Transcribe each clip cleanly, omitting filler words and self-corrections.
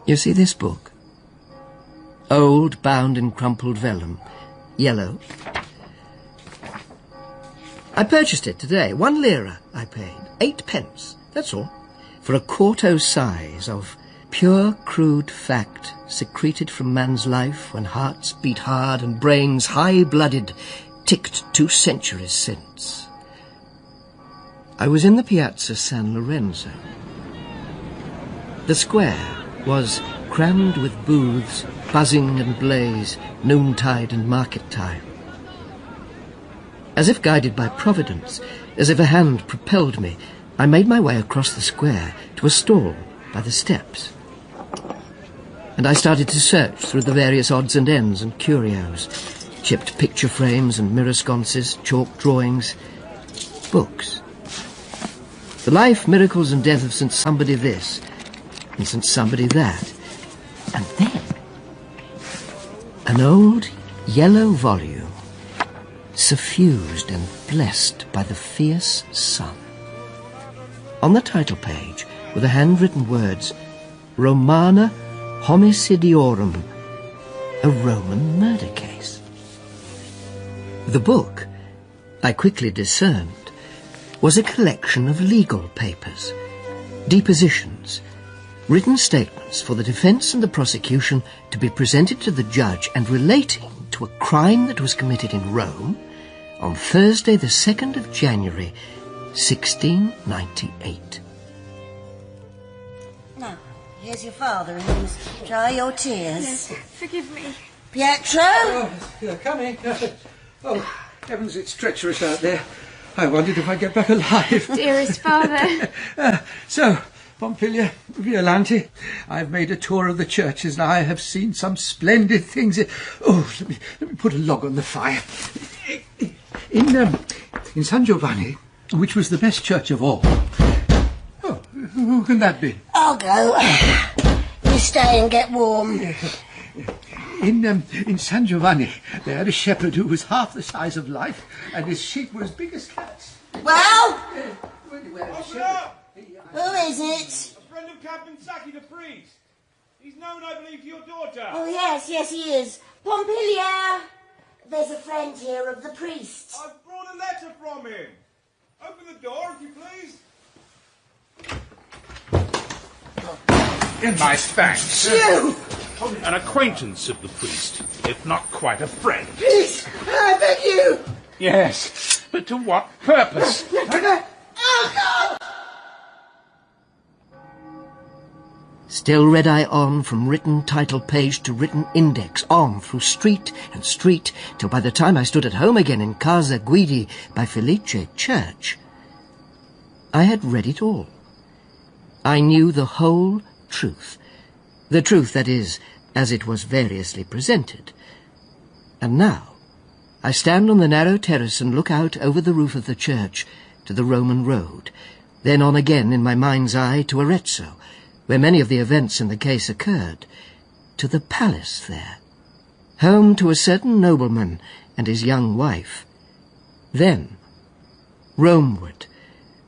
You see this book? Old, bound in crumpled vellum. Yellow. I purchased it today. 1 lira I paid. 8 pence, that's all. For a quarto size of pure, crude fact secreted from man's life when hearts beat hard and brains high-blooded ticked 2 centuries since. I was in the Piazza San Lorenzo. The square was crammed with booths, buzzing and blaze, noontide and market time. As if guided by Providence, as if a hand propelled me, I made my way across the square to a stall by the steps. And I started to search through the various odds and ends and curios, chipped picture frames and mirror sconces, chalk drawings, books. The life, miracles and death of St. Somebody this and St. Somebody that. And then an old yellow volume, suffused and blessed by the fierce sun. On the title page were the handwritten words, Romana Homicidiorum, a Roman murder case. The book, I quickly discerned, was a collection of legal papers, depositions, written statements for the defence and the prosecution to be presented to the judge and relating to a crime that was committed in Rome on Thursday the 2nd of January, 1698. Now, here's your father, and you must dry your tears. Yes, forgive me. Pietro? Oh, coming. Oh, heavens, it's treacherous out there. I wondered if I'd get back alive. Dearest father. So, Pompilia, Violante, I've made a tour of the churches and I have seen some splendid things. Oh, let me put a log on the fire. In San Giovanni, which was the best church of all. Oh, who can that be? I'll go. You stay and get warm. In San Giovanni, they had a shepherd who was half the size of life, and his sheep were as big as cats. Well? Open up! Who is it? A friend of Captain Saki, the priest. He's known, I believe, to your daughter. Oh, yes, he is. Pompilia! There's a friend here of the priest. I've brought a letter from him. Open the door, if you please. In my thanks. You! An acquaintance of the priest, if not quite a friend. Please, I beg you! Yes, but to what purpose? Oh, God! Still read I on from written title page to written index, on through street and street, till by the time I stood at home again in Casa Guidi by Felice Church, I had read it all. I knew the whole truth. The truth, that is, as it was variously presented. And now I stand on the narrow terrace and look out over the roof of the church to the Roman road, then on again in my mind's eye to Arezzo, where many of the events in the case occurred, to the palace there, home to a certain nobleman and his young wife, then Romeward,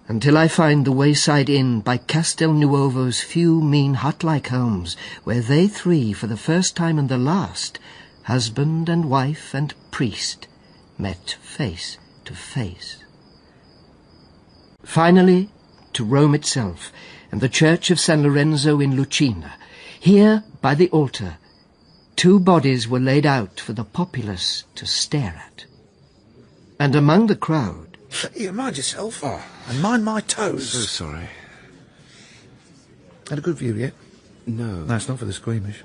until I find the wayside inn by Castelnuovo's few mean hut-like homes, where they three, for the first time and the last, husband and wife and priest, met face to face. Finally, to Rome itself, and the church of San Lorenzo in Lucina. Here, by the altar, 2 bodies were laid out for the populace to stare at. And among the crowd... You mind yourself. Oh. And mind my toes. So sorry. Had a good view yet? No. No, it's not for the squeamish.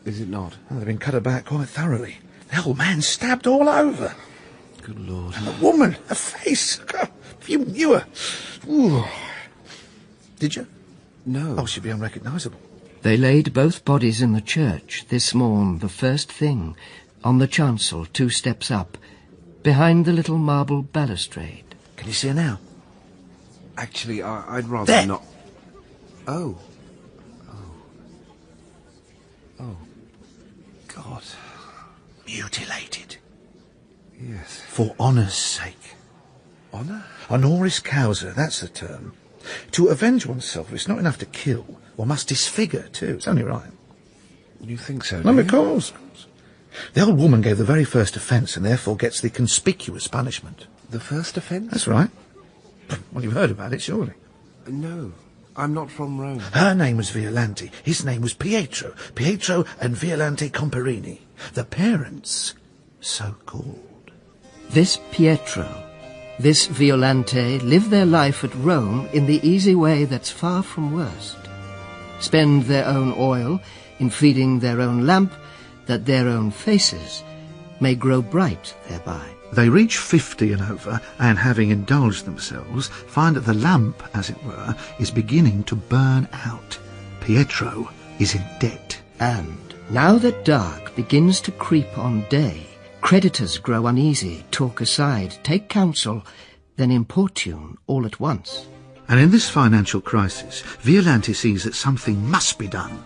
Is it not? Well, they've been cut about quite thoroughly. The old man stabbed all over. Good Lord. And the woman, her face. If you knew her. Ooh. Did you? No. Oh, she'd be unrecognisable. They laid both bodies in the church this morn, the first thing, on the chancel 2 steps up, behind the little marble balustrade. Can you see her now? Actually, I'd rather there. not... Oh. Oh. God. Mutilated. Yes. For honour's sake. Honour? Honoris causa, that's the term. To avenge oneself, it's not enough to kill. One must disfigure, too. It's only right. You think so, do No, you? of course. The old woman gave the very first offence and therefore gets the conspicuous punishment. The first offence? That's right. Well, you've heard about it, surely. No, I'm not from Rome. Her name was Violante. His name was Pietro. Pietro and Violante Comparini. The parents, so called. This Pietro, this Violante, live their life at Rome in the easy way that's far from worst. Spend their own oil in feeding their own lamp, that their own faces may grow bright thereby. They reach 50 and over, and having indulged themselves, find that the lamp, as it were, is beginning to burn out. Pietro is in debt. And now that dark begins to creep on day, creditors grow uneasy, talk aside, take counsel, then importune all at once. And in this financial crisis, Violante sees that something must be done.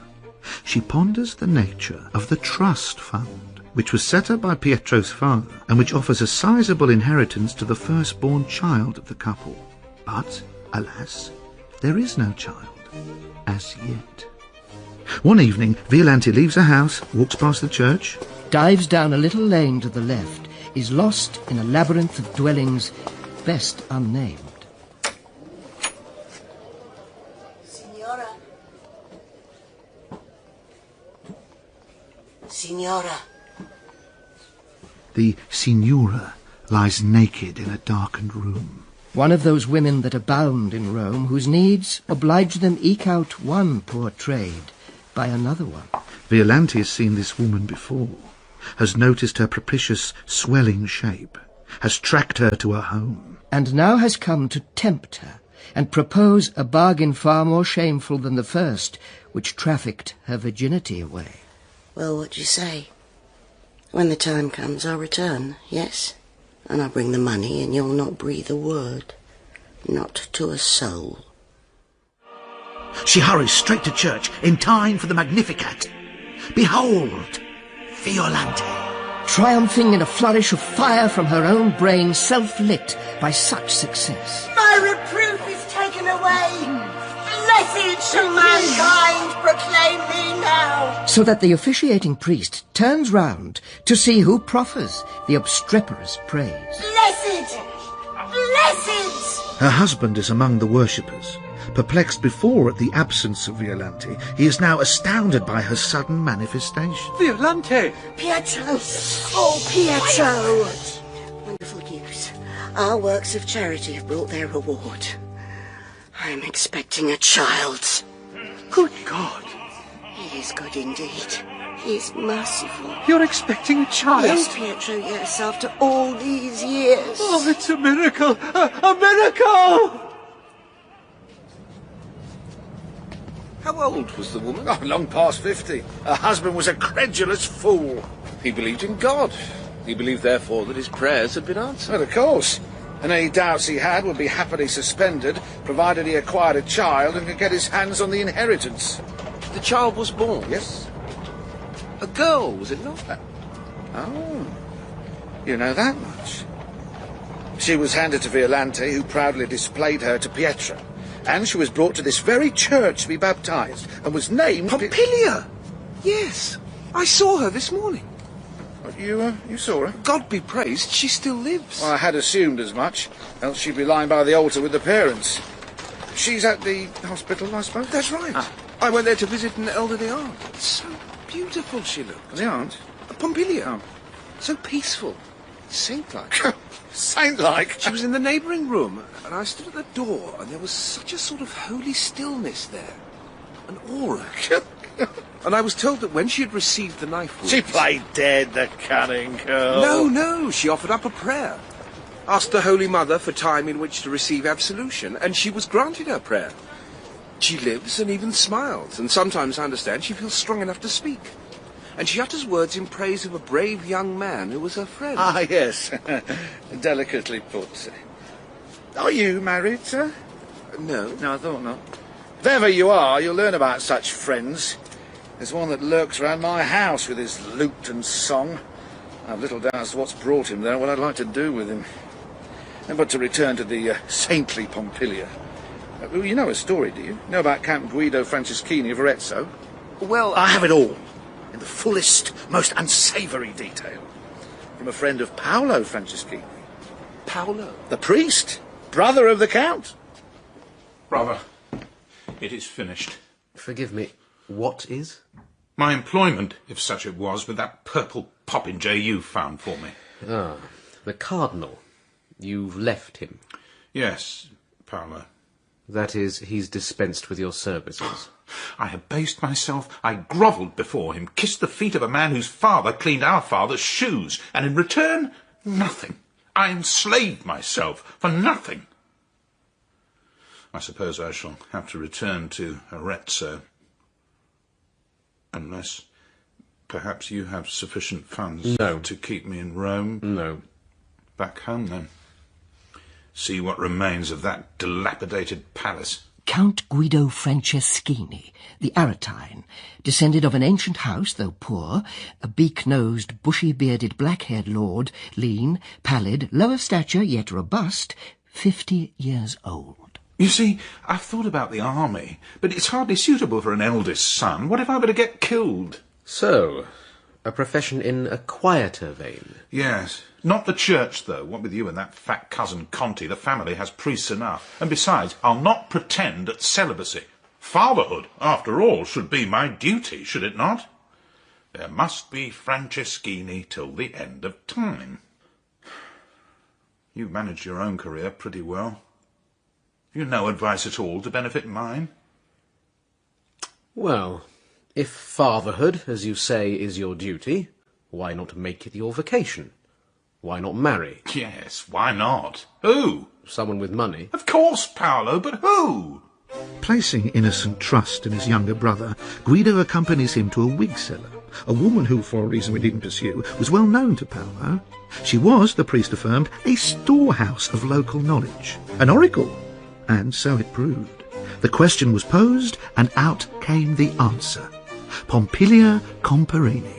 She ponders the nature of the trust fund, which was set up by Pietro's father, and which offers a sizable inheritance to the firstborn child of the couple. But, alas, there is no child, as yet. One evening, Violante leaves her house, walks past the church, Dives down a little lane to the left, is lost in a labyrinth of dwellings best unnamed. Signora. Signora. The Signora lies naked in a darkened room. One of those women that abound in Rome, whose needs oblige them eke out one poor trade by another one. Violante has seen this woman before, has noticed her propitious swelling shape, has tracked her to her home. And now has come to tempt her, and propose a bargain far more shameful than the first, which trafficked her virginity away. Well, what do you say? When the time comes, I'll return, yes? And I'll bring the money, and you'll not breathe a word. Not to a soul. She hurries straight to church, in time for the Magnificat. Behold, Violante. Triumphing in a flourish of fire from her own brain, self-lit by such success. My reproof is taken away. Blessed shall mankind proclaim me now. So that the officiating priest turns round to see who proffers the obstreperous praise. Blessed! Blessed! Her husband is among the worshippers. Perplexed before at the absence of Violante, he is now astounded by her sudden manifestation. Violante! Pietro! Oh, Pietro! Wonderful news. Our works of charity have brought their reward. I'm expecting a child. Good God! He is good indeed. He is merciful. You're expecting a child? Yes, Pietro, yes, after all these years. Oh, it's a miracle! A miracle! How old was the woman? Oh, long past 50. Her husband was a credulous fool. He believed in God. He believed, therefore, that his prayers had been answered. Well, of course. And any doubts he had would be happily suspended, provided he acquired a child and could get his hands on the inheritance. The child was born? Yes? A girl, was it not? Oh, you know that much. She was handed to Violante, who proudly displayed her to Pietro. And she was brought to this very church to be baptized, and was named... Pompilia! Yes, I saw her this morning. You saw her? God be praised, she still lives. Well, I had assumed as much, else she'd be lying by the altar with the parents. She's at the hospital, I suppose? That's right. I went there to visit an elderly aunt. So beautiful she looked. The aunt? Pompilia. Oh. So peaceful. Saint-like. Saint-like? She was in the neighbouring room, and I stood at the door, and there was such a sort of holy stillness there. An aura. And I was told that when she had received the knife wound... She played dead, the cunning girl. No, she offered up a prayer. Asked the Holy Mother for time in which to receive absolution, and she was granted her prayer. She lives and even smiles, and sometimes, I understand, she feels strong enough to speak. And she utters words in praise of a brave young man who was her friend. Ah, yes. Delicately put. Are you married, sir? No. No, I thought not. If ever you are, you'll learn about such friends. There's one that lurks round my house with his lute and song. I've little doubt as to what's brought him there, what I'd like to do with him. But to return to the saintly Pompilia. You know a story, do you? Know about Count Guido Franceschini of Arezzo? Well, I have it all. in the fullest, most unsavoury detail. From a friend of Paolo Franceschini. Paolo? The priest, brother of the Count. Brother, it is finished. Forgive me, what is? My employment, if such it was, with that purple popinjay you found for me. Ah, the Cardinal. You've left him. Yes, Paolo. That is, he's dispensed with your services. I abased myself, I grovelled before him, kissed the feet of a man whose father cleaned our father's shoes, and in return, nothing. I enslaved myself for nothing. I suppose I shall have to return to Arezzo. Unless, perhaps you have sufficient funds to keep me in Rome? No. Back home, then. See what remains of that dilapidated palace. Count Guido Franceschini, the Aretine, descended of an ancient house, though poor, a beak-nosed, bushy-bearded, black-haired lord, lean, pallid, low of stature, yet robust, 50 years old. You see, I've thought about the army, but it's hardly suitable for an eldest son. What if I were to get killed? So, a profession in a quieter vein? Yes. Not the church, though. What with you and that fat cousin Conti, the family has priests enough. And besides, I'll not pretend at celibacy. Fatherhood, after all, should be my duty, should it not? There must be Franceschini till the end of time. You've managed your own career pretty well. Have you no advice at all to benefit mine? Well, if fatherhood, as you say, is your duty, why not make it your vocation? Why not marry? Yes, why not? Who? Someone with money. Of course, Paolo, but who? Placing innocent trust in his younger brother, Guido accompanies him to a wig seller, a woman who, for a reason we needn't pursue, was well known to Paolo. She was, the priest affirmed, a storehouse of local knowledge, an oracle. And so it proved. The question was posed, and out came the answer. Pompilia Comparini,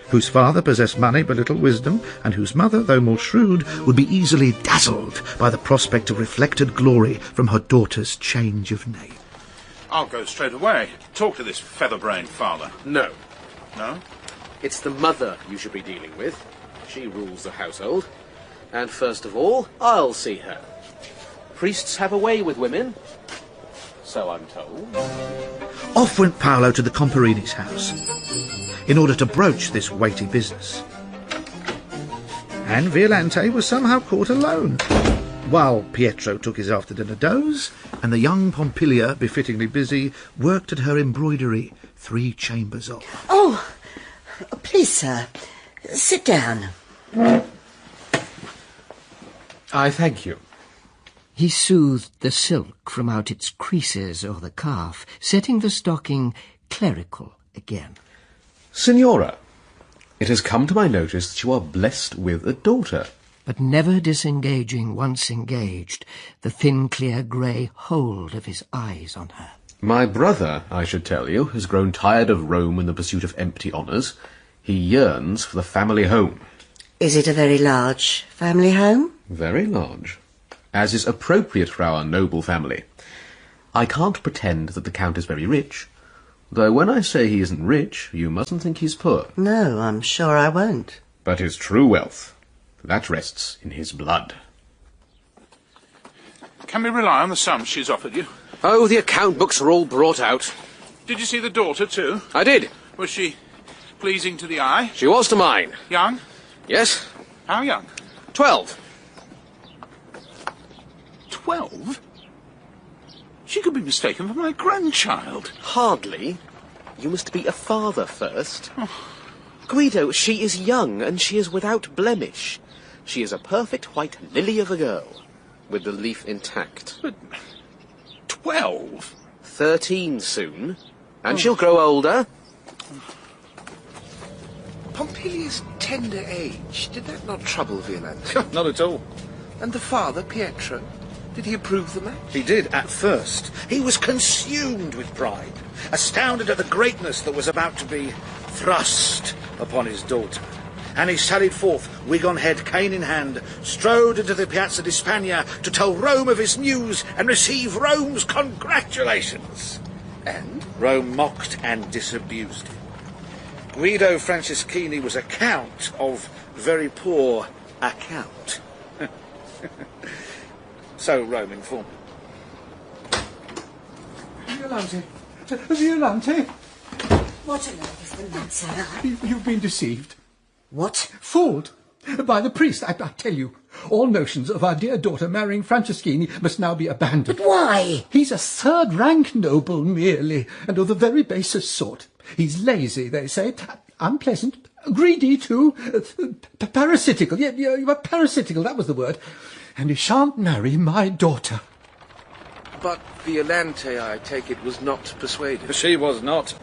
whose father possessed money but little wisdom, and whose mother, though more shrewd, would be easily dazzled by the prospect of reflected glory from her daughter's change of name. I'll go straight away. Talk to this feather-brained father. No. No? It's the mother you should be dealing with. She rules the household. And first of all, I'll see her. Priests have a way with women. So I'm told. Off went Paolo to the Comparini's house in order to broach this weighty business. And Violante was somehow caught alone, while Pietro took his after-dinner doze, and the young Pompilia, befittingly busy, worked at her embroidery 3 chambers off. Oh, please, sir, sit down. I thank you. He soothed the silk from out its creases o'er the calf, setting the stocking clerical again. Signora, it has come to my notice that you are blessed with a daughter. But never disengaging once engaged, the thin, clear grey hold of his eyes on her. My brother, I should tell you, has grown tired of Rome in the pursuit of empty honours. He yearns for the family home. Is it a very large family home? Very large. As is appropriate for our noble family. I can't pretend that the Count is very rich, though when I say he isn't rich, you mustn't think he's poor. No, I'm sure I won't. But his true wealth, that rests in his blood. Can we rely on the sum she's offered you? Oh, the account books are all brought out. Did you see the daughter, too? I did. Was she pleasing to the eye? She was to mine. Young? Yes. How young? 12. 12? She could be mistaken for my grandchild. Hardly. You must be a father first. Guido, she is young, and she is without blemish. She is a perfect white lily of a girl, with the leaf intact. But 12? 13 soon, and she'll grow older. Pompilia's tender age, did that not trouble Violante? Not at all. And the father, Pietro? Did he approve the match? He did, at first. He was consumed with pride, astounded at the greatness that was about to be thrust upon his daughter. And he sallied forth, wig on head, cane in hand, strode into the Piazza di Spagna to tell Rome of his news and receive Rome's congratulations. And Rome mocked and disabused him. Guido Franceschini was a count of very poor account. So Rome informed me. Violante! Violante! What on earth is the matter? You've been deceived. What? Fooled. By the priest, I tell you. All notions of our dear daughter marrying Franceschini must now be abandoned. But why? He's a third-rank noble merely, and of the very basest sort. He's lazy, they say, unpleasant, greedy too, parasitical. Yeah, you were parasitical, that was the word. And he shan't marry my daughter. But Violante, I take it, was not persuaded. She was not.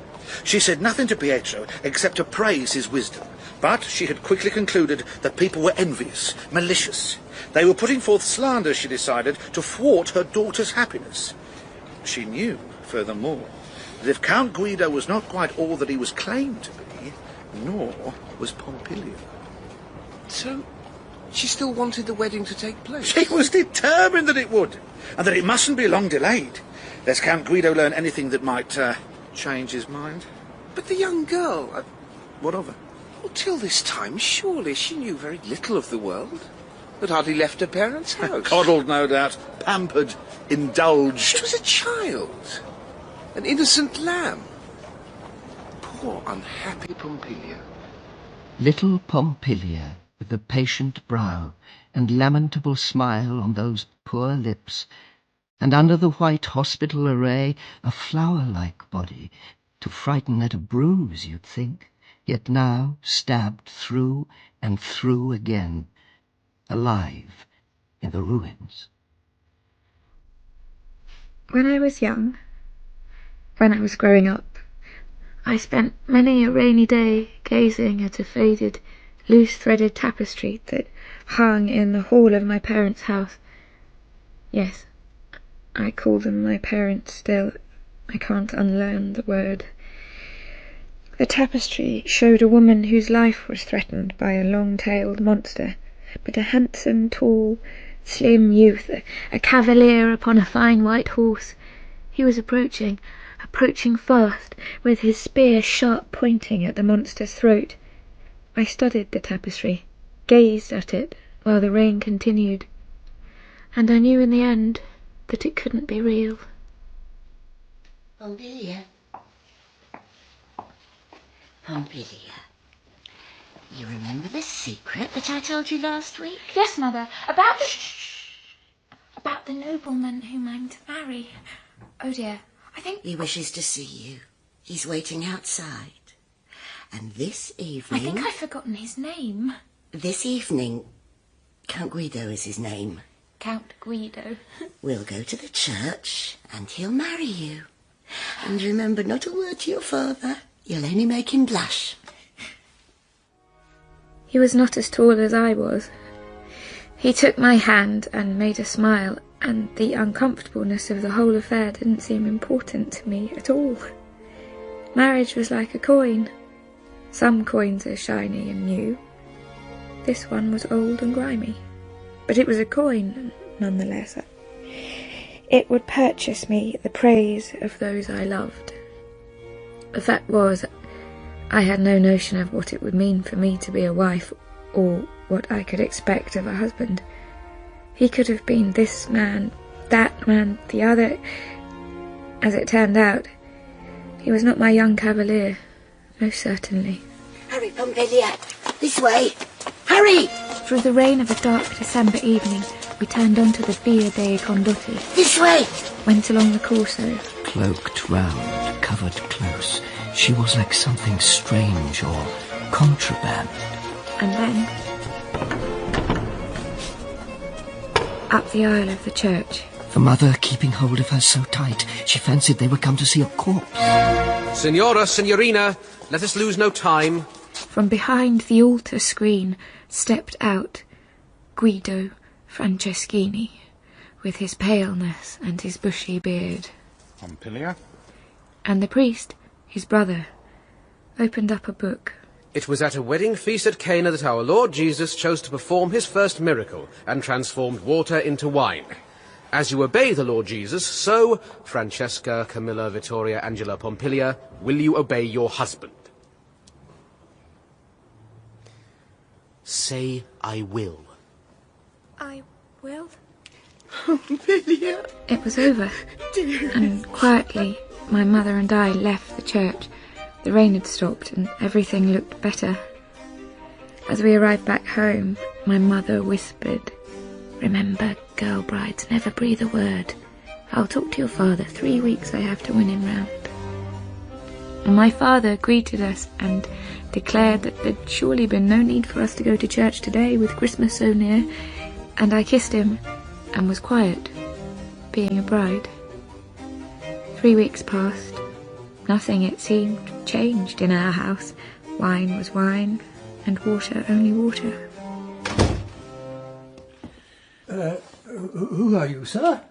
She said nothing to Pietro except to praise his wisdom. But she had quickly concluded that people were envious, malicious. They were putting forth slander, she decided, to thwart her daughter's happiness. She knew, furthermore, that if Count Guido was not quite all that he was claimed to be, nor was Pompilia. So, she still wanted the wedding to take place? She was determined that it would, and that it mustn't be long delayed, lest Count Guido learn anything that might change his mind. But the young girl... What of her? Well, till this time, surely she knew very little of the world. Had hardly left her parents' house. Coddled, no doubt. Pampered. Indulged. She was a child. An innocent lamb. Poor, unhappy Pompilia. Little Pompilia, with the patient brow and lamentable smile on those poor lips, and under the white hospital array a flower-like body, to frighten at a bruise, you'd think, yet now stabbed through and through again, alive in the ruins. When I was young, when I was growing up, I spent many a rainy day gazing at a faded, loose-threaded tapestry that hung in the hall of my parents' house. Yes, I call them my parents still. I can't unlearn the word. The tapestry showed a woman whose life was threatened by a long-tailed monster, but a handsome, tall, slim youth, a cavalier upon a fine white horse. He was approaching fast, with his spear sharp pointing at the monster's throat. I studied the tapestry, gazed at it while the rain continued, and I knew in the end that it couldn't be real. Pompilia. Pompilia. You remember the secret that I told you last week? Yes, Mother. About the nobleman whom I'm to marry. Oh dear, I think... He wishes to see you. He's waiting outside. And this evening... I think I've forgotten his name. This evening, Count Guido is his name. Count Guido. We'll go to the church and he'll marry you. And remember, not a word to your father. You'll only make him blush. He was not as tall as I was. He took my hand and made a smile, and the uncomfortableness of the whole affair didn't seem important to me at all. Marriage was like a coin. Some coins are shiny and new. This one was old and grimy. But it was a coin, nonetheless. It would purchase me the praise of those I loved. The fact was, I had no notion of what it would mean for me to be a wife, or what I could expect of a husband. He could have been this man, that man, the other. As it turned out, he was not my young cavalier, most certainly. Hurry, Pompilia. This way. Hurry! Through the rain of a dark December evening, we turned onto the Via dei Condotti. This way! Went along the Corso. Cloaked round, covered close, she was like something strange or contraband. And then, up the aisle of the church. The mother keeping hold of her so tight, she fancied they were come to see a corpse. Signora, Signorina, let us lose no time. From behind the altar screen stepped out Guido Franceschini, with his paleness and his bushy beard. Pompilia? And the priest, his brother, opened up a book. It was at a wedding feast at Cana that our Lord Jesus chose to perform his first miracle and transformed water into wine. As you obey the Lord Jesus, so, Francesca, Camilla, Vittoria, Angela, Pompilia, will you obey your husband. Say, I will. I will. Pompilia. It was over, and quietly my mother and I left the church. The rain had stopped and everything looked better. As we arrived back home, my mother whispered, "Remember, girl brides never breathe a word. I'll talk to your father. 3 weeks I have to win him round." And my father greeted us and declared that there'd surely been no need for us to go to church today with Christmas so near, and I kissed him and was quiet, being a bride. 3 weeks passed. Nothing, it seemed, changed in our house. Wine was wine, and water only water. Who are you, sir?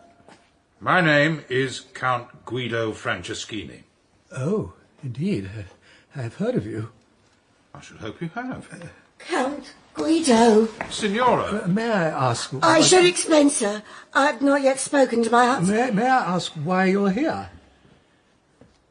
My name is Count Guido Franceschini. Oh, indeed. I have heard of you. I should hope you have. Count Guido. Signora. May I ask... I should explain, sir. I've not yet spoken to my husband. May I ask why you're here?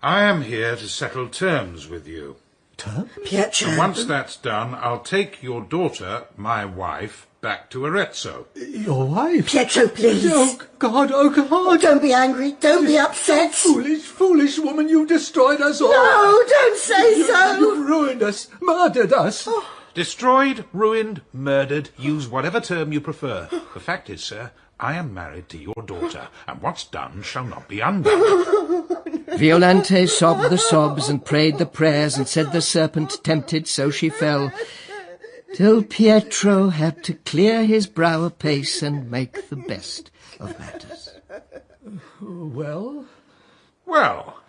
I am here to settle terms with you. Terms? Pietro. And once that's done, I'll take your daughter, my wife, back to Arezzo. Your wife? Pietro, please. Oh, God, oh, God. Don't be angry. Don't be upset. Foolish woman, you've destroyed us all. No, don't say so. You've ruined us, murdered us. Oh. Destroyed, ruined, murdered, use whatever term you prefer. The fact is, sir, I am married to your daughter, and what's done shall not be undone. Violante sobbed the sobs and prayed the prayers and said the serpent tempted, so she fell, till Pietro had to clear his brow apace and make the best of matters. Well? Well,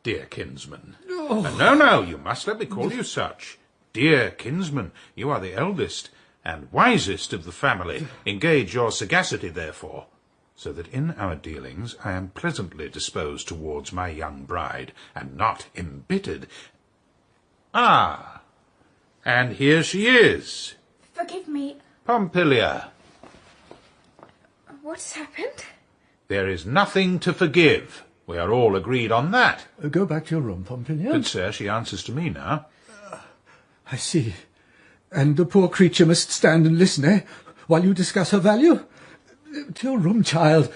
dear kinsman. No, you must let me call you such. Dear kinsman, you are the eldest and wisest of the family. Engage your sagacity, therefore, so that in our dealings I am pleasantly disposed towards my young bride, and not embittered. Ah, and here she is. Forgive me. Pompilia. What has happened? There is nothing to forgive. We are all agreed on that. Go back to your room, Pompilia. Good sir, she answers to me now. I see. And the poor creature must stand and listen, eh? While you discuss her value? To your room, child,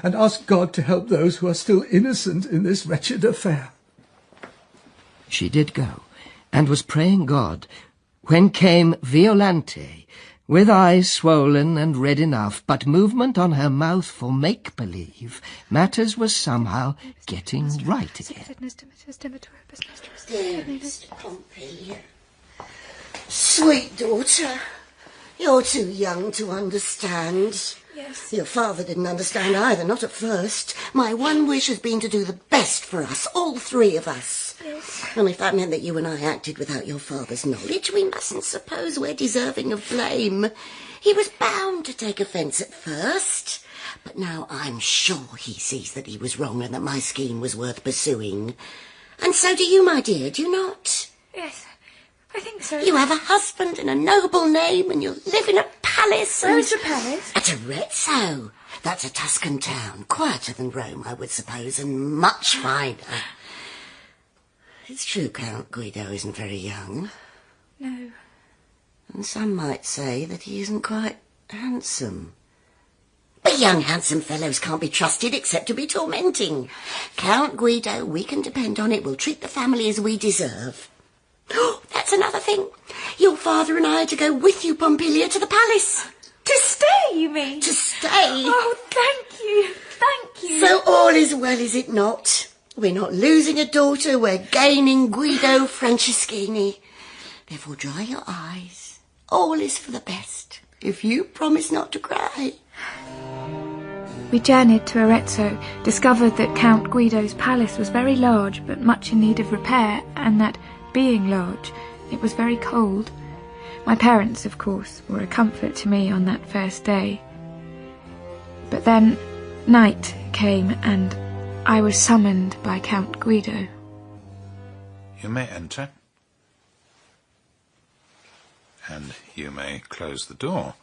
and ask God to help those who are still innocent in this wretched affair. She did go, and was praying God, when came Violante, with eyes swollen and red enough, but movement on her mouth for make-believe. Matters were somehow getting right again. Dearest Pompilia. Sweet daughter, you're too young to understand. Yes. Your father didn't understand either, not at first. My one wish has been to do the best for us, all three of us. Yes. And if that meant that you and I acted without your father's knowledge, we mustn't suppose we're deserving of blame. He was bound to take offence at first, but now I'm sure he sees that he was wrong and that my scheme was worth pursuing. And so do you, my dear, do you not? Yes, I think so. You have a husband and a noble name, and you live in a palace. Where is the palace? At Arezzo. That's a Tuscan town, quieter than Rome, I would suppose, and much finer. It's true Count Guido isn't very young. No. And some might say that he isn't quite handsome. But young handsome fellows can't be trusted except to be tormenting. Count Guido, we can depend on it, will treat the family as we deserve. Oh, that's another thing. Your father and I are to go with you, Pompilia, to the palace. To stay, you mean? To stay. Oh, thank you. Thank you. So all is well, is it not? We're not losing a daughter, we're gaining Guido Franceschini. Therefore dry your eyes. All is for the best, if you promise not to cry. We journeyed to Arezzo, discovered that Count Guido's palace was very large but much in need of repair, and that, being large, it was very cold. My parents, of course, were a comfort to me on that first day. But then night came and I was summoned by Count Guido. You may enter. And you may close the door.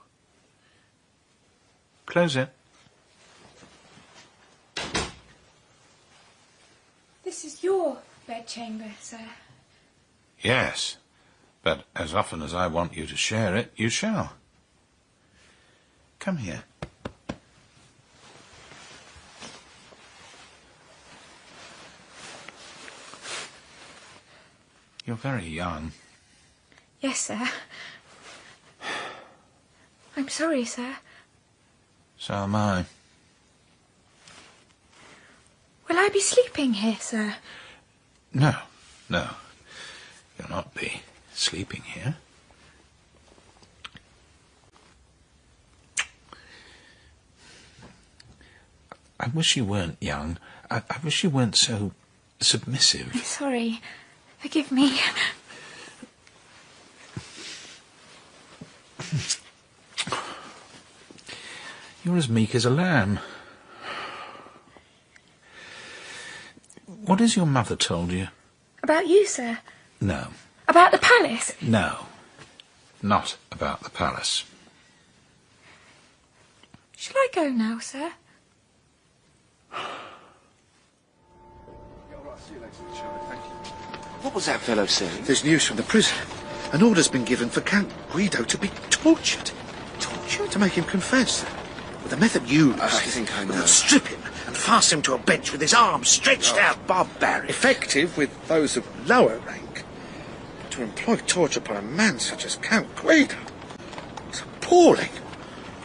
Close it. This is your bedchamber, sir. Yes, But as often as I want you to share it, you shall. Come here. You're very young. Yes, sir. I'm sorry, sir. So am I. Will I be sleeping here, sir? No, no. You'll not be sleeping here. I wish you weren't young. I wish you weren't so submissive. I'm sorry. Forgive me. You're as meek as a lamb. What has your mother told you? About you, sir? No. About the palace? No. Not about the palace. Shall I go now, sir? What was that fellow saying? There's news from the prison. An order's been given for Count Guido to be tortured. Tortured? To make him confess. With the method used. I think I know. Strip him and fasten him to a bench with his arms stretched out. Barbaric. Effective with those of lower rank. But to employ torture upon a man such as Count Guido, it's appalling.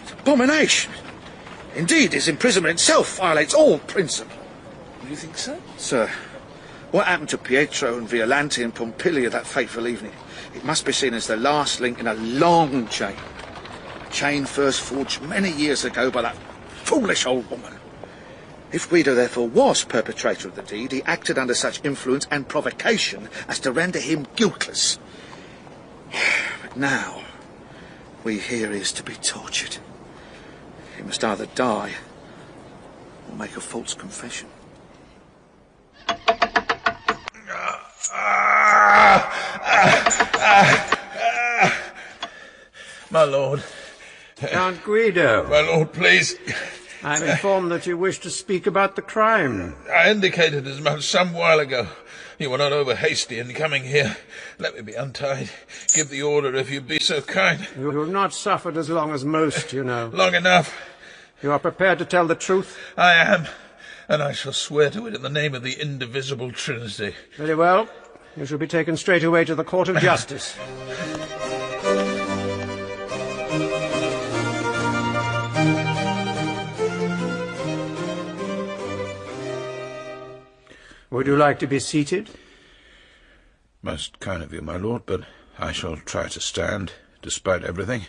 It's abomination. Indeed, his imprisonment itself violates all principle. Do you think so? Sir, what happened to Pietro and Violante and Pompilia that fateful evening? It must be seen as the last link in a long chain. A chain first forged many years ago by that foolish old woman. If Guido therefore was perpetrator of the deed, he acted under such influence and provocation as to render him guiltless. But now, we hear he is to be tortured. He must either die or make a false confession. My lord. Count Guido. My lord, please. I'm informed that you wish to speak about the crime. I indicated as much some while ago. You were not over hasty in coming here. Let me be untied. Give the order if you'd be so kind. You have not suffered as long as most, you know. Long enough. You are prepared to tell the truth? I am, and I shall swear to it in the name of the indivisible Trinity. Very well. You shall be taken straight away to the Court of Justice. Would you like to be seated? Most kind of you, my lord, but I shall try to stand, despite everything.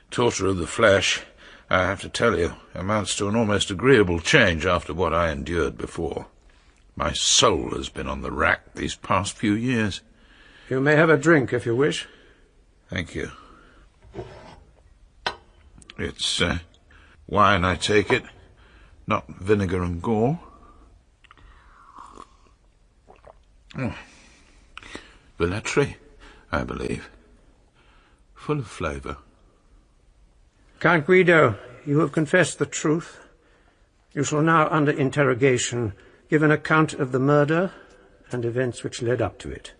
Torture of the flesh, I have to tell you, amounts to an almost agreeable change after what I endured before. My soul has been on the rack these past few years. You may have a drink if you wish. Thank you. It's wine, I take it, not vinegar and gore. Oh. Velletri, I believe. Full of flavour. Count Guido, you have confessed the truth. You shall now, under interrogation, give an account of the murder and events which led up to it.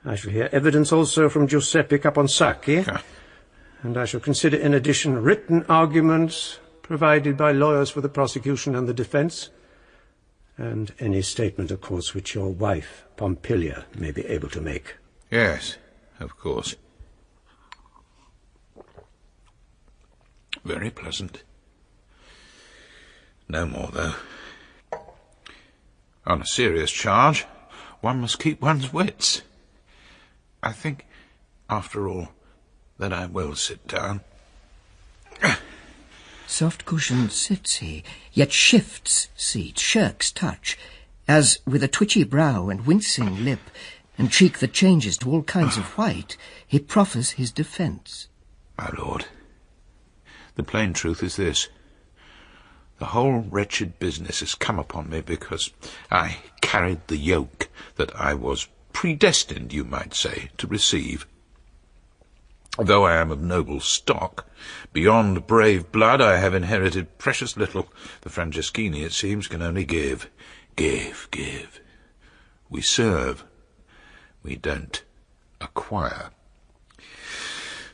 I shall hear evidence also from Giuseppe Caponsacchi, and I shall consider in addition written arguments provided by lawyers for the prosecution and the defence, and any statement, of course, which your wife, Pompilia, may be able to make. Yes, of course. Very pleasant. No more, though. On a serious charge, one must keep one's wits. I think, after all, that I will sit down. Soft cushioned sits he, yet shifts seat, shirks touch, as with a twitchy brow and wincing lip, and cheek that changes to all kinds of white, he proffers his defence. My lord, the plain truth is this. The whole wretched business has come upon me because I carried the yoke that I was predestined, you might say, to receive. Though I am of noble stock, beyond brave blood I have inherited precious little. The Franceschini, it seems, can only give. Give. We serve. We don't acquire.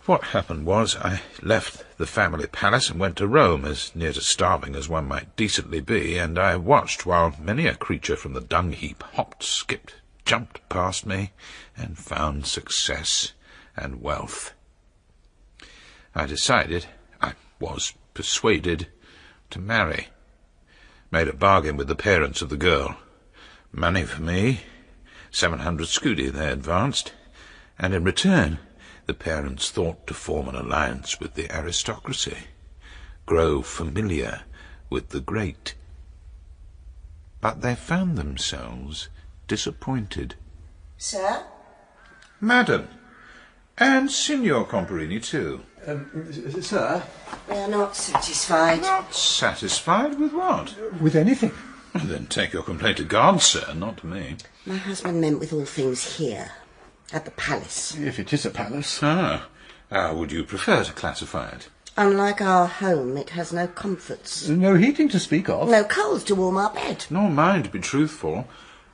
What happened was I left the family palace and went to Rome, as near to starving as one might decently be, and I watched while many a creature from the dung-heap hopped, skipped, jumped past me, and found success and wealth. I decided, I was persuaded, to marry. Made a bargain with the parents of the girl. Money for me, 700 scudi they advanced, and in return the parents thought to form an alliance with the aristocracy, grow familiar with the great. But they found themselves disappointed. Sir? Madam, and Signor Comparini too. Sir? We are not satisfied. Not satisfied with what? With anything. Well, then take your complaint to God, sir, not to me. My husband meant with all things here, at the palace. If it is a palace. Ah, how would you prefer to classify it? Unlike our home, it has no comforts. No heating to speak of. No coals to warm our bed. Nor mine, to be truthful.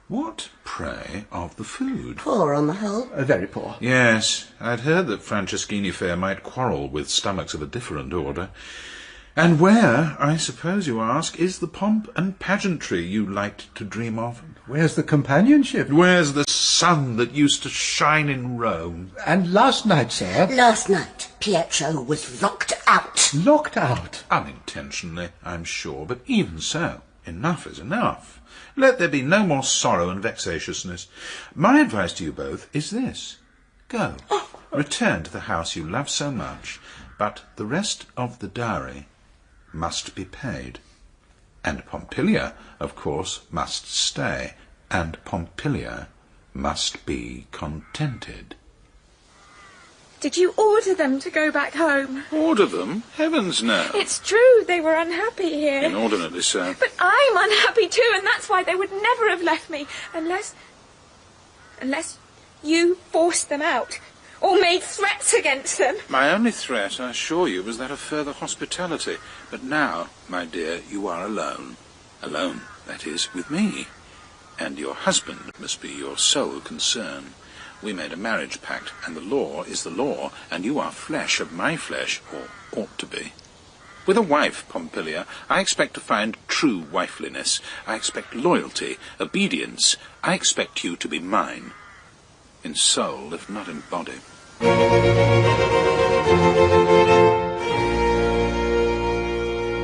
What, pray, of the food? Poor on the whole. Very poor. Yes, I'd heard that Franceschini fare might quarrel with stomachs of a different order. And where, I suppose you ask, is the pomp and pageantry you liked to dream of? Where's the companionship? Where's the sun that used to shine in Rome? And last night, sir? Last night, Pietro was locked out. Locked out? Unintentionally, I'm sure, but even so, enough is enough. Let there be no more sorrow and vexatiousness. My advice to you both is this. Go. Return to the house you love so much, but the rest of the dowry must be paid. And Pompilia, of course, must stay, and Pompilia must be contented. Did you order them to go back home? Order them? Heavens, no. It's true, they were unhappy here. Inordinately so. But I'm unhappy too, and that's why they would never have left me, unless you forced them out, or made threats against them. My only threat, I assure you, was that of further hospitality. But now, my dear, you are alone. Alone, that is, with me. And your husband must be your sole concern. We made a marriage pact, and the law is the law, and you are flesh of my flesh, or ought to be. With a wife, Pompilia, I expect to find true wifeliness. I expect loyalty, obedience. I expect you to be mine. In soul, if not in body.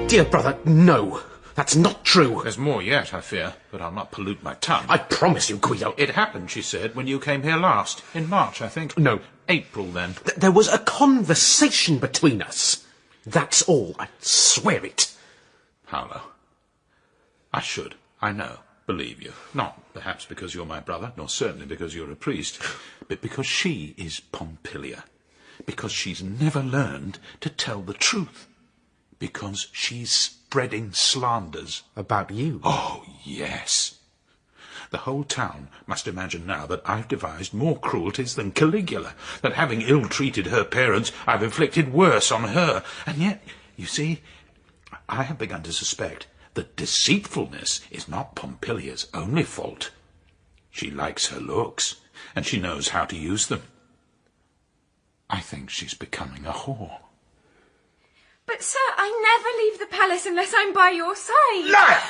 Dear brother, no. That's not true. There's more yet, I fear, but I'll not pollute my tongue. I promise you, Guido. It happened, she said, when you came here last. In March, I think. No. April, then. There was a conversation between us. That's all. I swear it. Paolo, I should, I know, believe you. Not perhaps because you're my brother, nor certainly because you're a priest, but because she is Pompilia. Because she's never learned to tell the truth. Because she's spreading slanders. About you? Oh, yes. The whole town must imagine now that I've devised more cruelties than Caligula, that having ill-treated her parents, I've inflicted worse on her. And yet, you see, I have begun to suspect that deceitfulness is not Pompilia's only fault. She likes her looks, and she knows how to use them. I think she's becoming a whore. But, sir, I never leave the palace unless I'm by your side. Liar!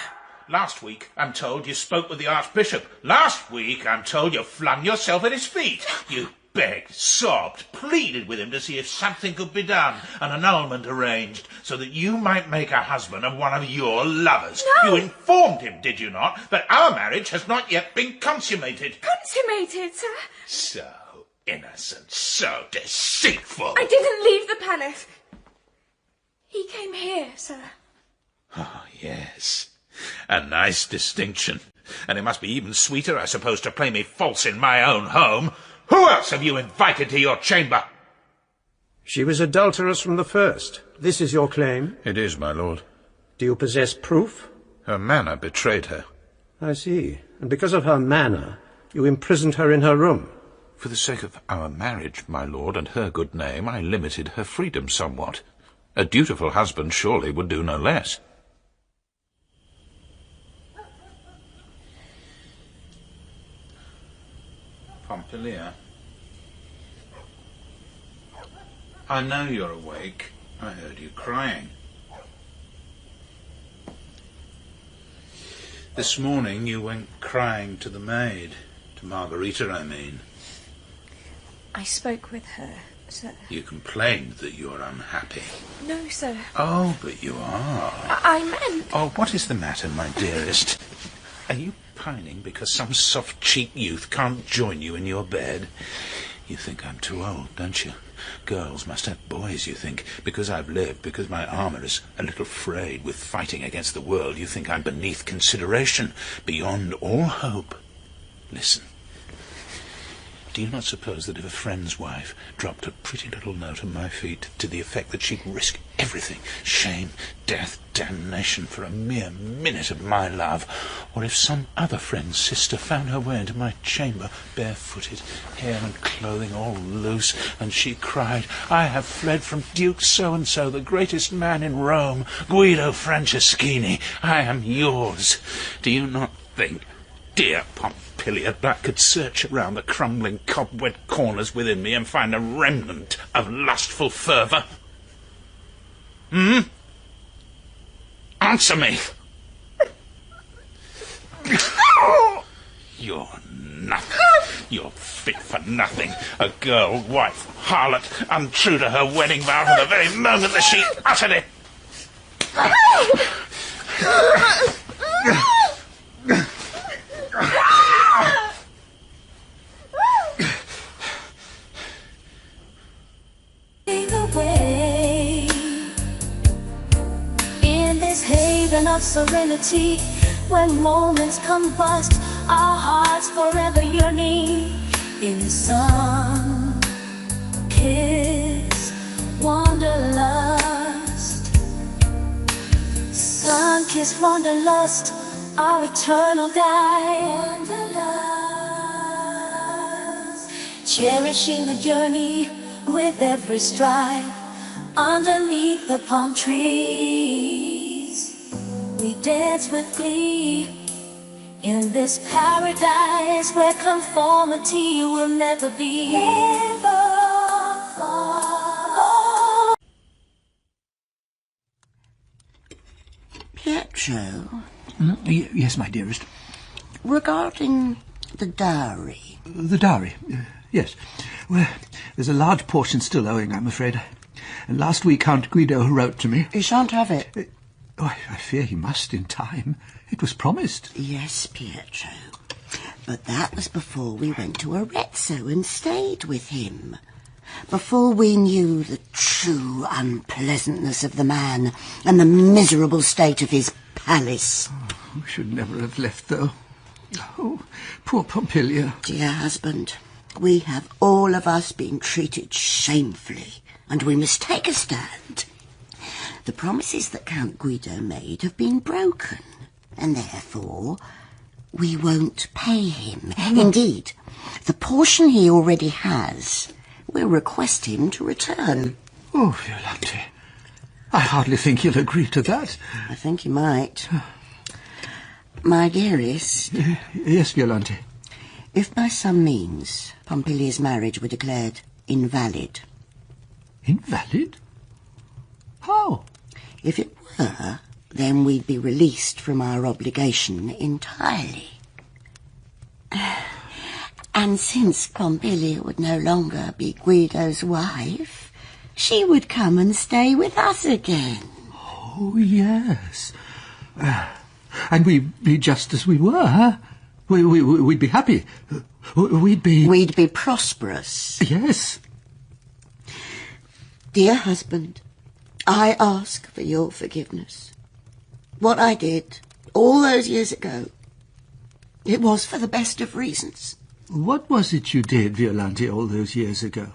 Last week, I'm told you spoke with the Archbishop. Last week, I'm told you flung yourself at his feet. You begged, sobbed, pleaded with him to see if something could be done, an annulment arranged, so that you might make a husband of one of your lovers. No! You informed him, did you not, that our marriage has not yet been consummated? Consummated, sir? So innocent, so deceitful. I didn't leave the palace. He came here, sir. Oh, yes. A nice distinction. And it must be even sweeter, I suppose, to play me false in my own home. Who else have you invited to your chamber? She was adulterous from the first. This is your claim? It is, my lord. Do you possess proof? Her manner betrayed her. I see. And because of her manner, you imprisoned her in her room. For the sake of our marriage, my lord, and her good name, I limited her freedom somewhat. A dutiful husband surely would do no less. Pompilia, I know you're awake. I heard you crying. This morning you went crying to the maid. To Margarita, I mean. I spoke with her, sir. You complained that you're unhappy. No, sir. Oh, but you are. I meant... Oh, what is the matter, my dearest? Are you pining because some soft-cheeked youth can't join you in your bed? You think I'm too old, don't you? Girls must have boys, you think. Because I've lived, because my armour is a little frayed with fighting against the world, you think I'm beneath consideration, beyond all hope. Listen. Do you not suppose that if a friend's wife dropped a pretty little note at my feet to the effect that she'd risk everything, shame, death, damnation, for a mere minute of my love, or if some other friend's sister found her way into my chamber, barefooted, hair and clothing all loose, and she cried, "I have fled from Duke so-and-so, the greatest man in Rome, Guido Franceschini, I am yours," do you not think, dear Pompilia, I could search around the crumbling cobweb corners within me and find a remnant of lustful fervour? Answer me! You're nothing. You're fit for nothing. A girl, wife, harlot, untrue to her wedding vow from the very moment that she uttered it. Away in this haven of serenity, when moments combust, our hearts forever yearning in the sun, kiss, wanderlust, sun kiss, wanderlust, our eternal guide, wanderlust, cherishing the journey with every stride. Underneath the palm trees, we dance with glee in this paradise where conformity will never be. Pietro? Yes, my dearest. Regarding the dowry. The dowry? Yes. Well, there's a large portion still owing, I'm afraid. And last week Count Guido wrote to me. He shan't have it. I fear he must in time. It was promised. Yes, Pietro. But that was before we went to Arezzo and stayed with him. Before we knew the true unpleasantness of the man and the miserable state of his palace. Oh, we should never have left, though. Oh, poor Pompilia. Dear husband, we have all of us been treated shamefully, and we must take a stand. The promises that Count Guido made have been broken, and therefore we won't pay him. Indeed, the portion he already has, we'll request him to return. Oh, Violante, I hardly think he'll agree to that. I think he might. My dearest. Yes, Violante. If by some means Pompilia's marriage were declared invalid. Invalid? How? If it were, then we'd be released from our obligation entirely. And since Pompilia would no longer be Guido's wife, she would come and stay with us again. Oh, yes. And we'd be just as we were, huh? We'd be happy. We'd be prosperous. Yes. Dear husband, I ask for your forgiveness. What I did all those years ago, it was for the best of reasons. What was it you did, Violante, all those years ago?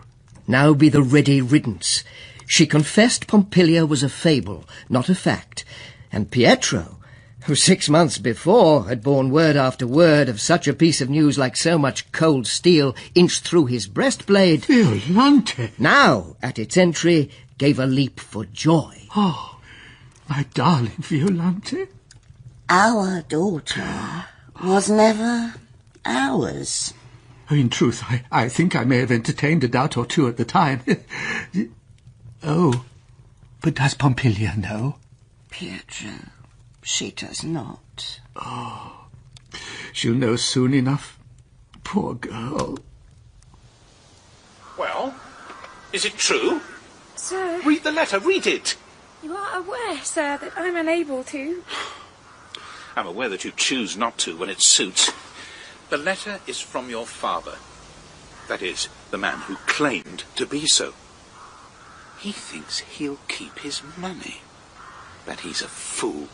Now be the ready riddance. She confessed Pompilia was a fable, not a fact, and Pietro, who 6 months before had borne word after word of such a piece of news like so much cold steel inched through his breastplate, Violante, now, at its entry, gave a leap for joy. Oh, my darling Violante. Our daughter was never ours. In truth, I think I may have entertained a doubt or two at the time. Oh, but does Pompilia know? Pietro, she does not. Oh, she'll know soon enough. Poor girl. Well, is it true? Sir, Read the letter, read it! you are aware, sir, that I'm unable to. I'm aware that you choose not to when it suits. The letter is from your father. That is, the man who claimed to be so. He thinks he'll keep his money. But he's a fool.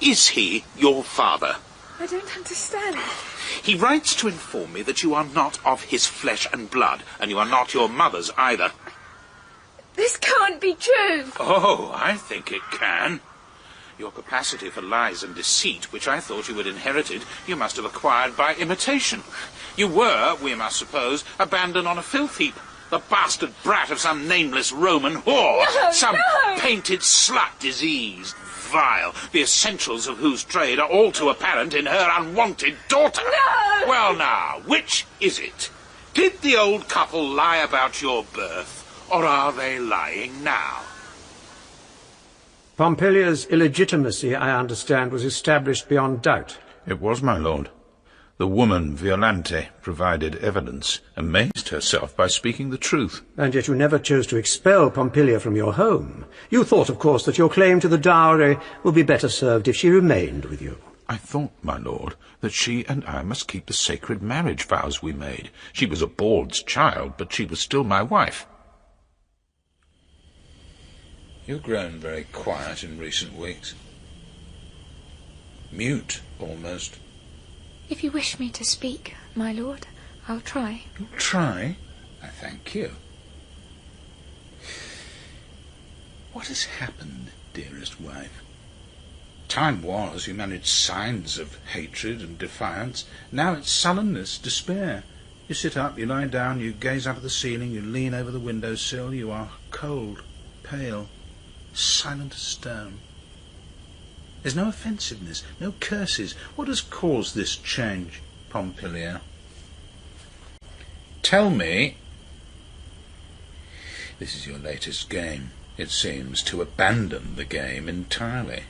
Is he your father? I don't understand. He writes to inform me that you are not of his flesh and blood, and you are not your mother's either. This can't be true. Oh, I think it can. Your capacity for lies and deceit, which I thought you had inherited, you must have acquired by imitation. You were, we must suppose, abandoned on a filth heap, the bastard brat of some nameless Roman whore, some painted slut, diseased, vile, the essentials of whose trade are all too apparent in her unwanted daughter. No! Well now, which is it? Did the old couple lie about your birth, or are they lying now? Pompilia's illegitimacy, I understand, was established beyond doubt. It was, my lord. The woman, Violante, provided evidence, amazed herself by speaking the truth. And yet you never chose to expel Pompilia from your home. You thought, of course, that your claim to the dowry would be better served if she remained with you. I thought, my lord, that she and I must keep the sacred marriage vows we made. She was a bald's child, but she was still my wife. You've grown very quiet in recent weeks. Mute, almost. If you wish me to speak, my lord, I'll try. You'll try? I thank you. What has happened, dearest wife? Time was you managed signs of hatred and defiance. Now it's sullenness, despair. You sit up, you lie down, you gaze up at the ceiling, you lean over the windowsill. You are cold, pale, silent as stone. There's no offensiveness, no curses. What has caused this change, Pompilia? Tell me. This is your latest game. It seems to abandon the game entirely.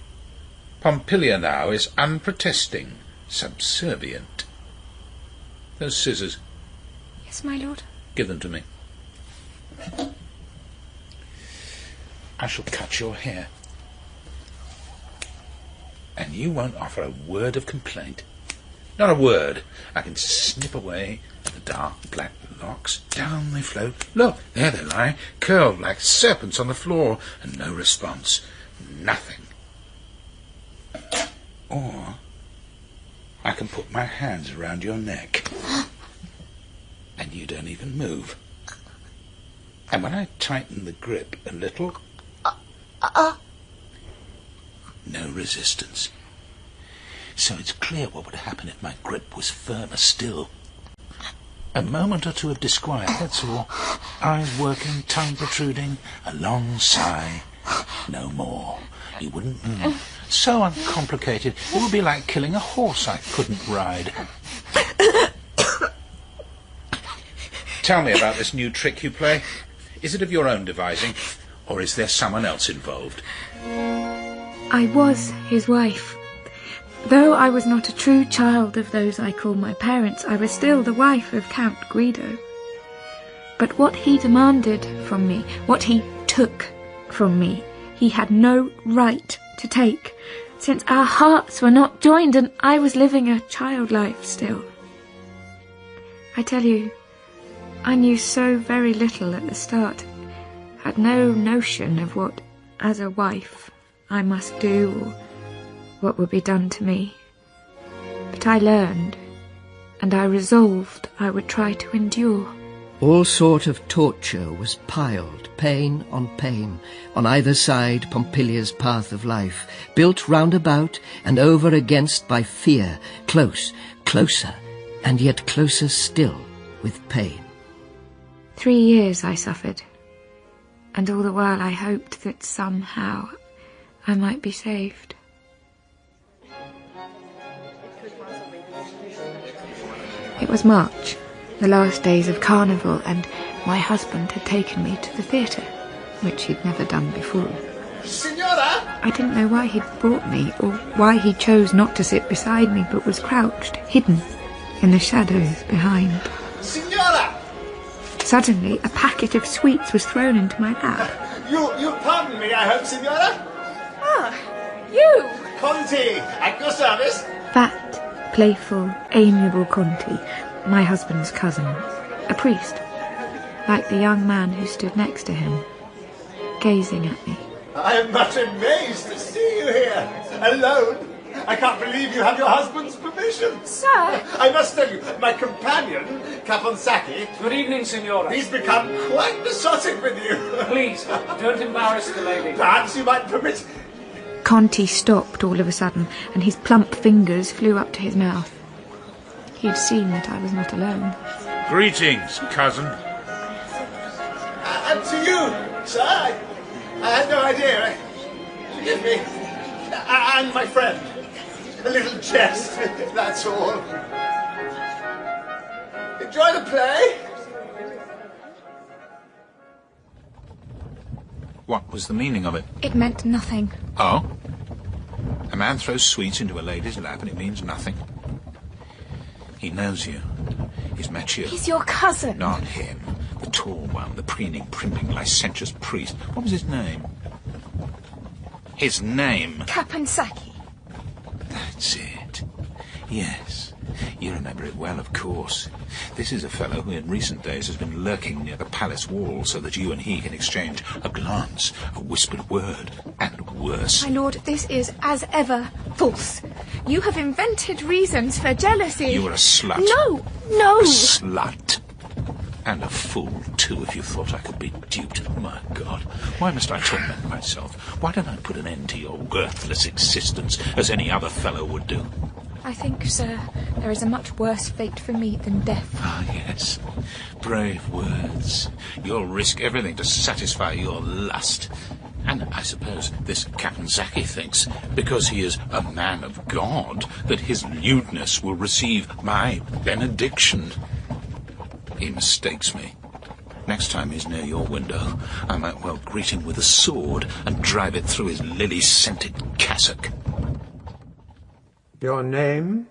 Pompilia now is unprotesting, subservient. Those scissors. Yes, my lord. Give them to me. I shall cut your hair. And you won't offer a word of complaint. Not a word. I can snip away the dark black locks. Down they float. Look, there they lie, curled like serpents on the floor, and no response. Nothing. Or I can put my hands around your neck, and you don't even move. And when I tighten the grip a little, no resistance. So it's clear what would happen if my grip was firmer still. A moment or two of disquiet, that's all. Eyes working, tongue protruding, a long sigh. No more. You wouldn't move. So uncomplicated, it would be like killing a horse I couldn't ride. Tell me about this new trick you play. Is it of your own devising, or is there someone else involved? I was his wife. Though I was not a true child of those I call my parents, I was still the wife of Count Guido. But what he demanded from me, what he took from me, he had no right to take, since our hearts were not joined and I was living a child life still. I tell you, I knew so very little at the start, had no notion of what, as a wife, I must do or what would be done to me. But I learned, and I resolved I would try to endure. All sort of torture was piled, pain on either side Pompilia's path of life, built round about and over against by fear, close, closer, and yet closer still with pain. 3 years I suffered, and all the while I hoped that somehow I might be saved. It was March, the last days of Carnival, and my husband had taken me to the theatre. which he'd never done before. Signora! I didn't know why he'd brought me, or why he chose not to sit beside me, but was crouched, hidden, in the shadows behind. Signora! Suddenly, a packet of sweets was thrown into my lap. You pardon me, I hope, Signora? Ah, you! Conti, at your service. Fat, playful, amiable Conti, my husband's cousin, a priest, like the young man who stood next to him, gazing at me. I am much amazed to see you here, alone. I can't believe you have your husband's permission. Sir! I must tell you, my companion, Caponsacchi... Good evening, Signora. He's become quite besotted with you. Please, don't embarrass the lady. Perhaps you might permit... Conti stopped all of a sudden, and his plump fingers flew up to his mouth. He'd seen that I was not alone. Greetings, cousin. And to you, sir. I had no idea. Forgive me. And my friend. A little jest, that's all. Enjoy the play. What was the meaning of it? It meant nothing. Oh? A man throws sweets into a lady's lap and it means nothing. He knows you. He's met you. He's your cousin. Not him. The tall one, the preening, primping, licentious priest. What was his name? His name? Caponsacchi. That's it. Yes. You remember it well, of course. This is a fellow who in recent days has been lurking near the palace wall so that you and he can exchange a glance, a whispered word, and worse. My lord, this is, as ever, false. You have invented reasons for jealousy. You are a slut. No, no. A slut. And a fool, too, if you thought I could be duped. My God, why must I torment myself? Why don't I put an end to your worthless existence, as any other fellow would do? I think, sir, there is a much worse fate for me than death. Ah, yes. Brave words. You'll risk everything to satisfy your lust. And I suppose this Caponsacchi thinks, because he is a man of God, that his lewdness will receive my benediction. He mistakes me. Next time he's near your window, I might well greet him with a sword and drive it through his lily-scented cassock. Your name?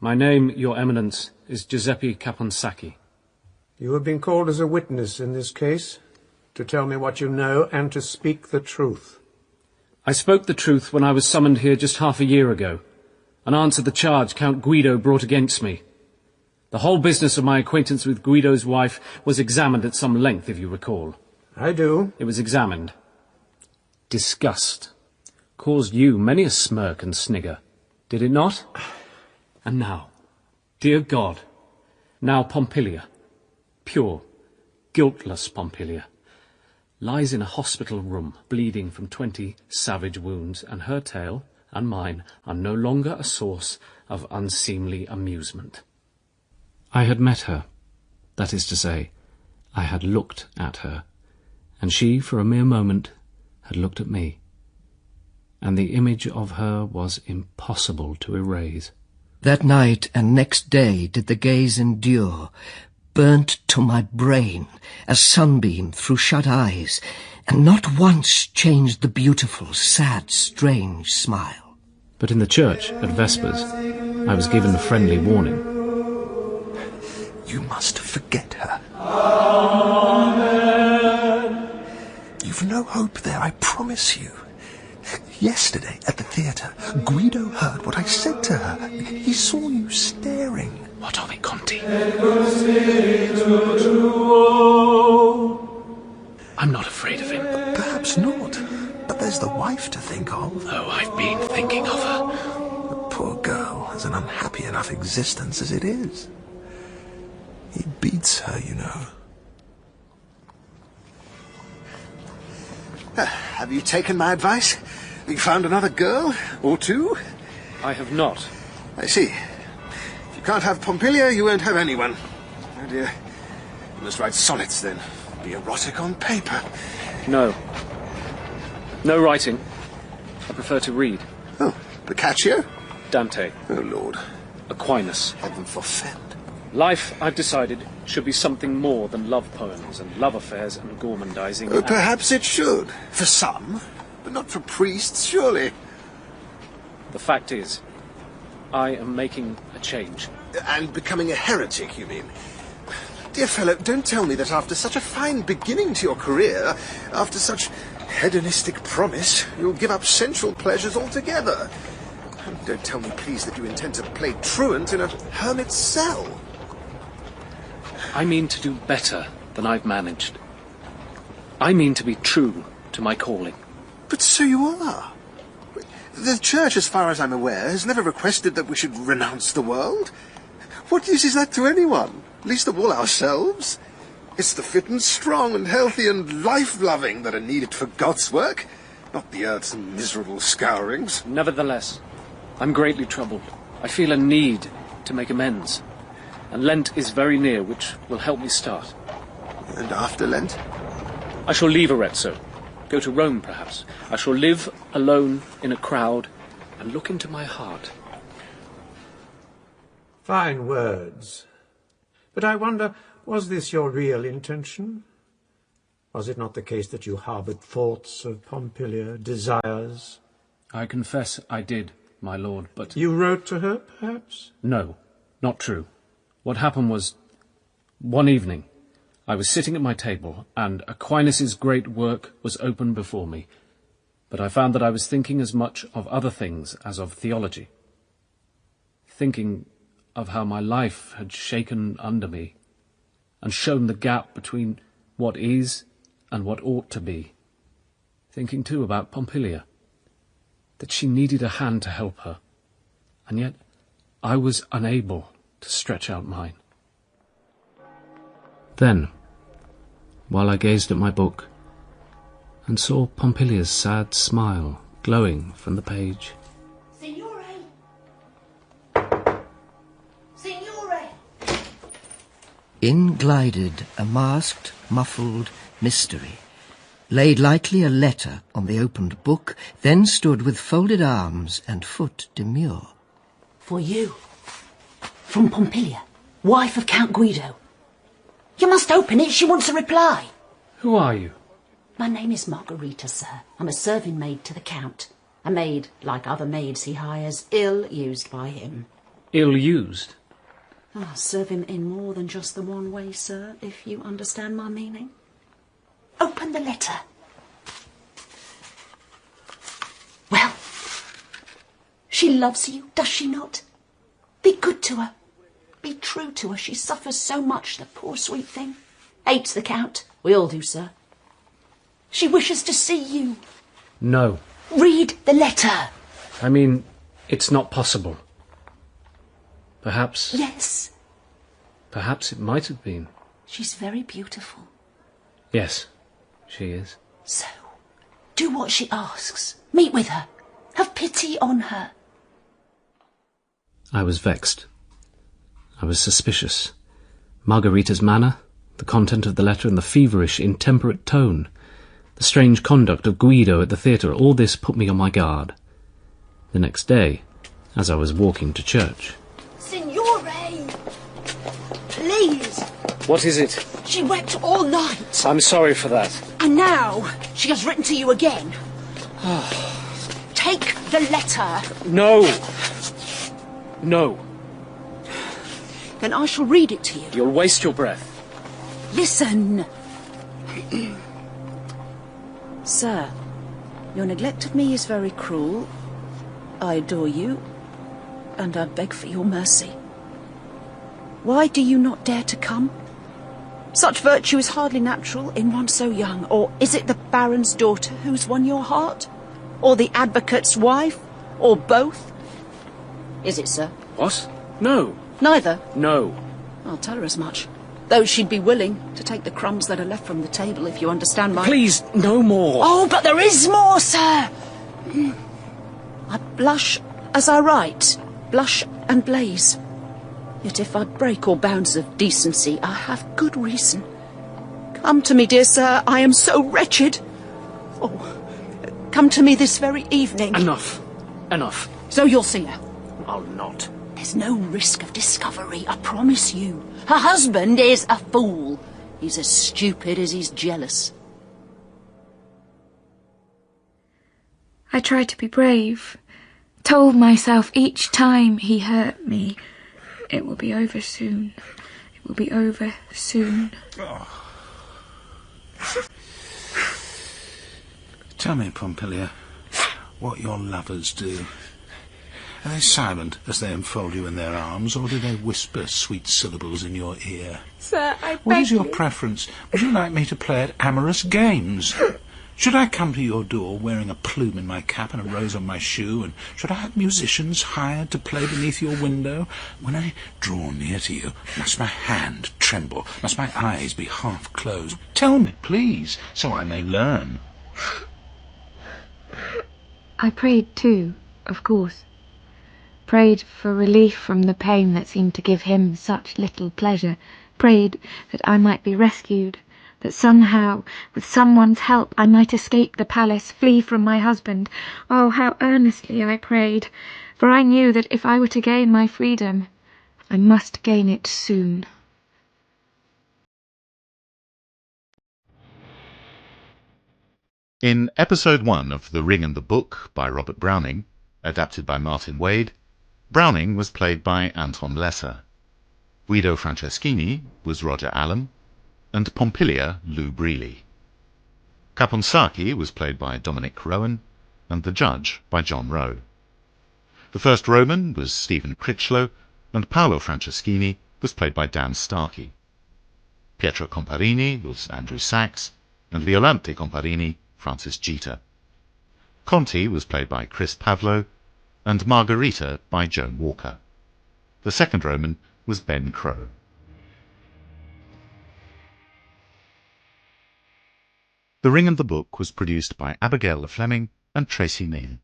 My name, Your Eminence, is Giuseppe Caponsacchi. You have been called as a witness in this case, to tell me what you know and to speak the truth. I spoke the truth when I was summoned here just half a year ago, and answered the charge Count Guido brought against me. The whole business of my acquaintance with Guido's wife was examined at some length, if you recall. I do. It was examined, discussed, caused you many a smirk and snigger, did it not? And now, dear God, now Pompilia, pure, guiltless Pompilia, lies in a hospital room, bleeding from 20 savage wounds, and her tale and mine are no longer a source of unseemly amusement. I had met her, that is to say, I had looked at her, and she, for a mere moment, had looked at me, and the image of her was impossible to erase. That night and next day did the gaze endure, burnt to my brain, a sunbeam through shut eyes, and not once changed the beautiful, sad, strange smile. But in the church, at Vespers, I was given a friendly warning. You must forget her. Amen. You've no hope there, I promise you. Yesterday, at the theatre, Guido heard what I said to her. He saw you staring. What of it, Conti? I'm not afraid of him. Perhaps not, but there's the wife to think of. Oh, I've been thinking of her. The poor girl has an unhappy enough existence as it is. He beats her, you know. Have you taken my advice? Have you found another girl? Or two? I have not. I see. If you can't have Pompilia, you won't have anyone. Oh dear. You must write sonnets then. Be erotic on paper. No. No writing. I prefer to read. Oh, Boccaccio? Dante. Oh, Lord. Aquinas. Heaven forfend. Life, I've decided, should be something more than love poems and love affairs and gormandizing. Perhaps it should. For some, but not for priests, surely. The fact is, I am making a change. And becoming a heretic, you mean? Dear fellow, don't tell me that after such a fine beginning to your career, after such hedonistic promise, you'll give up sensual pleasures altogether. And don't tell me, please, that you intend to play truant in a hermit's cell. I mean to do better than I've managed. I mean to be true to my calling. But so you are. The Church, as far as I'm aware, has never requested that we should renounce the world. What use is that to anyone? Least of all ourselves. It's the fit and strong and healthy and life-loving that are needed for God's work, not the earth's miserable scourings. Nevertheless, I'm greatly troubled. I feel a need to make amends. And Lent is very near, which will help me start. And after Lent? I shall leave Arezzo. Go to Rome, perhaps. I shall live alone in a crowd and look into my heart. Fine words. But I wonder, was this your real intention? Was it not the case that you harboured thoughts of Pompilia, desires? I confess I did, my lord, but... You wrote to her, perhaps? No, not true. What happened was, one evening, I was sitting at my table, and Aquinas' great work was open before me, but I found that I was thinking as much of other things as of theology, thinking of how my life had shaken under me, and shown the gap between what is and what ought to be, thinking too about Pompilia, that she needed a hand to help her, and yet I was unable to stretch out mine. Then, while I gazed at my book, and saw Pompilia's sad smile glowing from the page. Signore! Signore! In glided a masked, muffled mystery, laid lightly a letter on the opened book, then stood with folded arms and foot demure. For you. From Pompilia, wife of Count Guido. You must open it, she wants a reply. Who are you? My name is Margarita, sir. I'm a serving maid to the Count. A maid, like other maids he hires, ill-used by him. Ill-used? Serve him in more than just the one way, sir, if you understand my meaning. Open the letter. Well, she loves you, does she not? Be good to her. Be true to her. She suffers so much, the poor sweet thing. Hates the Count. We all do, sir. She wishes to see you. No. Read the letter. I mean, it's not possible. Perhaps... Yes. Perhaps it might have been. She's very beautiful. Yes, she is. So, do what she asks. Meet with her. Have pity on her. I was vexed. I was suspicious. Margarita's manner, the content of the letter, and the feverish, intemperate tone, the strange conduct of Guido at the theatre, all this put me on my guard. The next day, as I was walking to church... Signore! Please! What is it? She wept all night. I'm sorry for that. And now she has written to you again. Take the letter. No! No. Then I shall read it to you. You'll waste your breath. Listen. Sir, your neglect of me is very cruel. I adore you, and I beg for your mercy. Why do you not dare to come? Such virtue is hardly natural in one so young. Or is it the Baron's daughter who's won your heart? Or the advocate's wife? Or both? Is it, sir? What? No. Neither? No. I'll tell her as much. Though she'd be willing to take the crumbs that are left from the table, if you understand my... Please, no more. Oh, but there is more, sir! I blush as I write, blush and blaze. Yet if I break all bounds of decency, I have good reason. Come to me, dear sir, I am so wretched. Oh, come to me this very evening. Enough. Enough. So you'll see her? I'll not. There's no risk of discovery, I promise you. Her husband is a fool. He's as stupid as he's jealous. I tried to be brave, told myself each time he hurt me, it will be over soon. It will be over soon. Tell me, Pompilia, what your lovers do. Are they silent as they enfold you in their arms, or do they whisper sweet syllables in your ear? Sir, I beg What is your you. preference? Would you like me to play at amorous games? Should I come to your door wearing a plume in my cap and a rose on my shoe, and should I have musicians hired to play beneath your window? When I draw near to you, must my hand tremble? Must my eyes be half closed? Tell me, please, so I may learn. I prayed too, of course. Prayed for relief from the pain that seemed to give him such little pleasure. Prayed that I might be rescued, that somehow, with someone's help, I might escape the palace, flee from my husband. Oh, how earnestly I prayed, for I knew that if I were to gain my freedom, I must gain it soon. In Episode 1 of The Ring and the Book by Robert Browning, adapted by Martin Wade, Browning was played by Anton Lesser. Guido Franceschini was Roger Allam, and Pompilia Lou Brealey. Caponsacchi was played by Dominic Rowan, and the judge by John Rowe. The first Roman was Stephen Critchlow, and Paolo Franceschini was played by Dan Starkey. Pietro Comparini was Andrew Sachs, and Violante Comparini Francis Jeter. Conti was played by Chris Pavlo, and Margarita by Joan Walker. The second Roman was Ben Crow. The Ring and the Book was produced by Abigail Fleming and Tracy Nin.